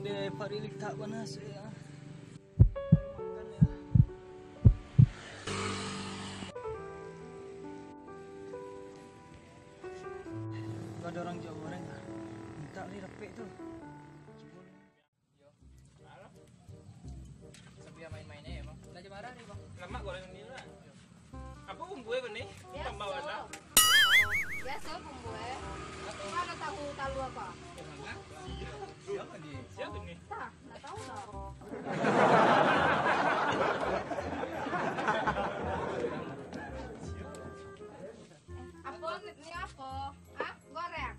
de parilik tak panas ya. Makan ya. Gak ada orang Jawa goreng nggak? Minta li repek tuh. Sebiar main-mainnya ya bang. Belajar barang nih bang. Lemak goreng ini lah. Apa bumbunya benih? Tambah warna. Biasa bumbunya. Mana tahu tahu apa? Siapa nih? Siapa nih? Tak, nggak tahu lah. Apa ini apa? Hah? Goreng?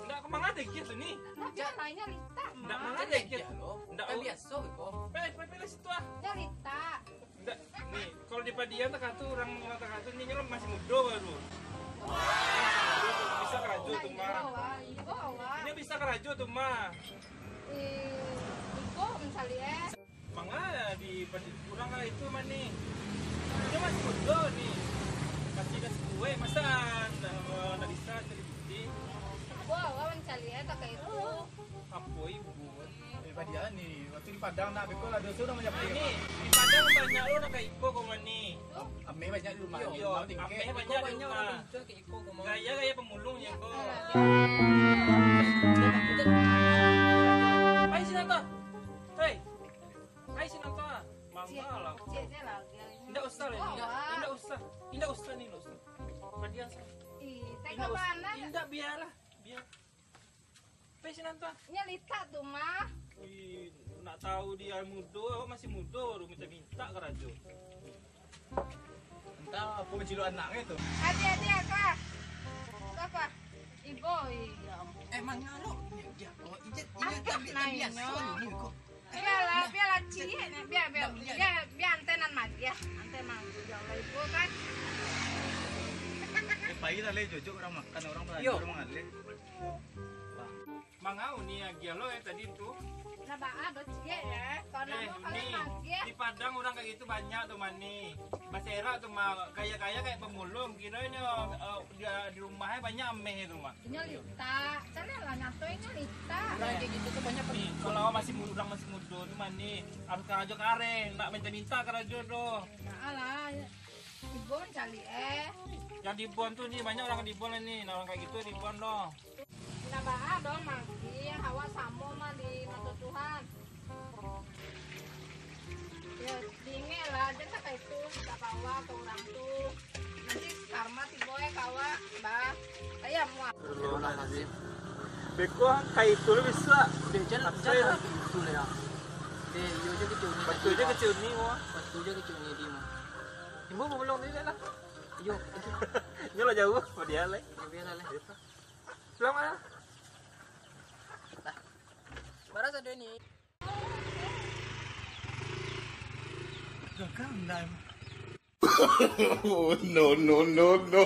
Enggak kemana deh gitu nih? Nah, lainnya Rita. Enggak mana deh gitu. Enggak Kan biasa kok. Pilih situ ah. Ya Rita. Enggak. Nih, kalau di Padian tak tuh orang mengatakan tuh ini nyelem masih muda baru. Bisa keraju tuh mah. Ini bisa keraju tuh mah. Iko misalnya. Mangga di kurang lah itu mah nih. Dia masih muda nih. Masih kasih kue masan. Nggak bisa jadi bukti. Wah, misalnya tak kayak itu. Apa ibu? Daripada dia nih, waktu di Padang nak beko lah dosa udah banyak Nah, beko. ini di Padang banyak lo nak kayak Iko kau nih. Ame banyak di rumah. Iya, ame banyak di rumah. Itu kayak iko kok mau. Gaya pemulungnya kok. Ayo sini nonton. Hei, ayo sini nonton. Mangga lah. Cek lah. Tidak usah lah ini. Tidak usah nih lo. Padian sah. Tega mana? Tidak biarlah, biar. Ayo sini nonton. Nyelita tuh mah. Wih, nak tahu dia muda, masih muda baru minta ke rajo. Entah apa mencilu anaknya tuh. Hati-hati ya kak. Apa? Ibu iya. Emang lo dia oh ijat Apa nanya? biasa ini kok. Biarlah cie nih biar antenan mati ya. Antenan jauh lah ibu kan. Pagi tadi jujur orang makan orang Yo. orang mengalir. Mangau nih ya lo yang tadi tuh. Nah ada cie ya. Kalau mau Nih, kalian mati di Padang orang kayak gitu banyak tuh mani. Basera tuh mah kaya-kaya kayak pemulung. Kira ini di rumahnya banyak ameh itu mah. nyelita. Sana lah nyatoin nyelita. Orang kayak gitu tuh banyak Nih, kalau masih muda tuh mani harus karajo karen, nggak minta karajo doh. Nah lah. Ibu mencari Yang di Bon tuh nih banyak orang di Bon nih, nah, orang kayak gitu di Bon doh. Nah dong mati hawa samo mah di mata Tuhan. Ya dingin lah jangan kayak itu kita bawa ke orang tuh. Nanti karma tibo ya kawa bah. Ayam muak. Beko kayak itu bisa. jalan itu lah ya. Yo je kecil ni. Batu aja kecil nih wah. Batu je kecil ni dia mah. Ibu mau belum ini lah. Yo, Ini lah jauh, pada dia lah. biarlah lah. Pulang mana? Baras ada ni. Gak kan, Oh no no no no.